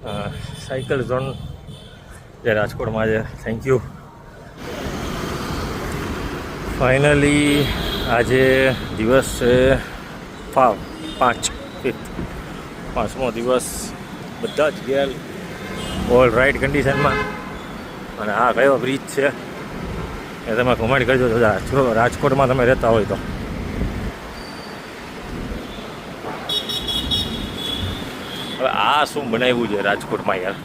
Cycle zone જે રાજકોટમાં છે. Thank you. ફાઇનલી આજે દિવસ છે 5મો દિવસ. બધા જ ગેલ ઓલ રાઈટ કન્ડિશનમાં. અને આ કયો બ્રિજ છે એ તમે કોમેન્ટ કરજો જો રાજકોટમાં તમે રહેતા હોય તો. હવે આ શું બનાવ્યું છે રાજકોટમાં યાર,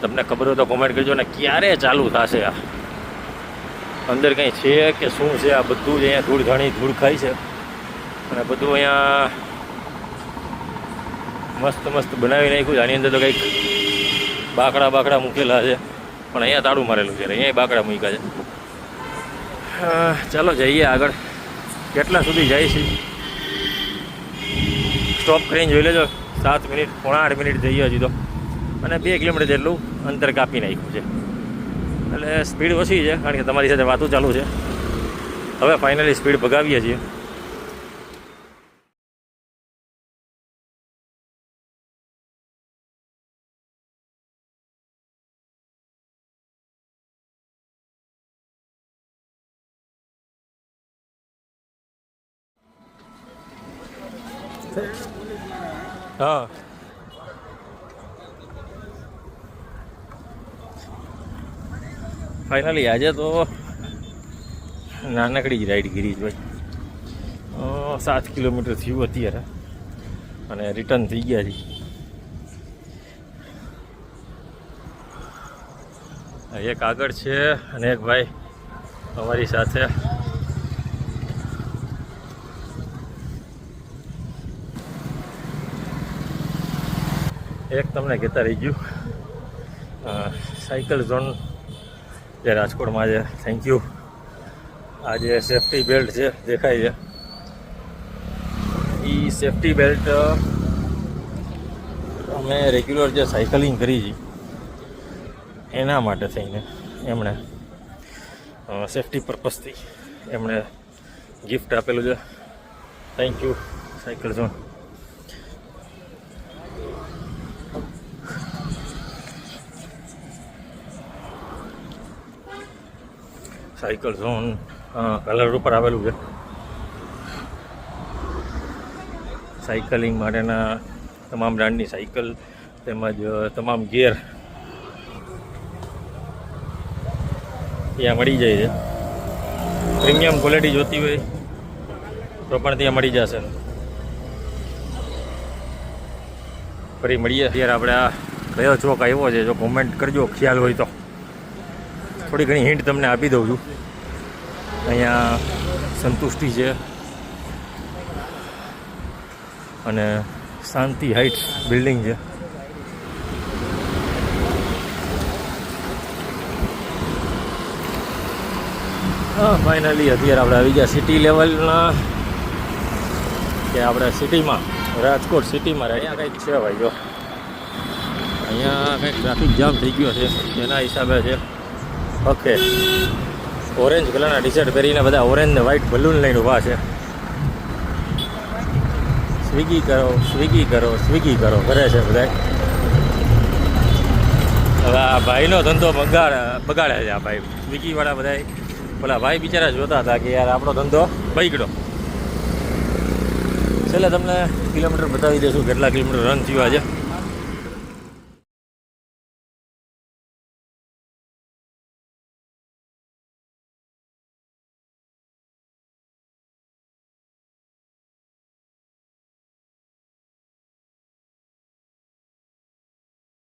તમને ખબર હોય તો કોમેન્ટ કરજો ને ક્યારે ચાલુ થશે આ. અંદર કંઈ છે કે શું છે? આ બધું જ અહીંયા ધૂળ ખાય છે અને બધું અહીંયા મસ્ત બનાવી નાખ્યું છે. આની અંદર તો કંઈક બાકડા મૂકેલા છે પણ અહીંયા તાળું મારેલું છે, અહીંયા બાકડા મૂક્યા છે. ચાલો જઈએ આગળ. કેટલા સુધી જાય છે સ્ટોપ કરીને જોઈ લેજો. 7 મિનિટ, પોણા 8 મિનિટ જઈએ હજી તો. અને 2 કિલોમીટર જેટલું અંતર કાપી નાખ્યું છે. એટલે સ્પીડ ઓછી છે કારણ કે તમારી સાથે વાતો ચાલુ છે. હવે ફાઇનલી સ્પીડ ભગાવીએ છીએ. હા, ફાઇનલી આજે તો નાનકડી જ રાઈડ કરી ભાઈ. 7 કિલોમીટર થયું અત્યારે અને રિટર્ન થઈ ગયા છે. એક આગળ છે અને એક ભાઈ અમારી સાથે. એક તમને કહેતા રહી ગયું, સાયકલ ઝોન જે રાજકોટમાં છે. Thank you. આ જે સેફટી બેલ્ટ છે દેખાય છે, એ સેફટી બેલ્ટ અમે રેગ્યુલર જે સાયકલિંગ કરી છે એના માટે થઈને એમણે સેફટી પર્પઝથી એમણે ગિફ્ટ આપેલું છે. Thank you cycle zone. Cycle zone colour ઉપર આવેલું છે. સાયકલિંગ માટેના તમામ બ્રાન્ડની સાયકલ તેમજ તમામ ગિયર ત્યાં મળી જાય છે. પ્રીમિયમ ક્વોલિટી જોતી હોય તો પણ ત્યાં મળી જશે. ફરી મળીએ ત્યારે આપણે આ કયો ચોક આવ્યો છે જો કોમેન્ટ કરજો ખ્યાલ હોય તો. થોડી ઘણી હિન્ટ તમને આપી દઉં છું. અહીંયા સંતુષ્ટિ છે અને શાંતિ હાઇટ્સ બિલ્ડિંગ છે. હા, ફાઇનલી અત્યારે આપણે આવી ગયા સિટી લેવલના, કે આપણે સિટીમાં રાજકોટ સિટીમાં રહે. અહીંયા કંઈક છે ભાઈ જો, અહીંયા કંઈક ટ્રાફિક જામ થઈ ગયો છે એના હિસાબે છે. ઓકે, ઓરેન્જ કલરના ટી શર્ટ પહેરીને બધા ઓરેન્જ ને વ્હાઇટ બલૂન લઈને ઊભા છે. સ્વિગી કરો કરે છે બધા. હવે આ ભાઈનો ધંધો બગાડે છે. આ ભાઈ સ્વિગીવાળા બધા પેલા ભાઈ બિચારા જોતા હતા કે યાર આપણો ધંધો બગડ્યો. છેલ્લે તમને કિલોમીટર બતાવી દઈશું કેટલા કિલોમીટર રન થયું આજે.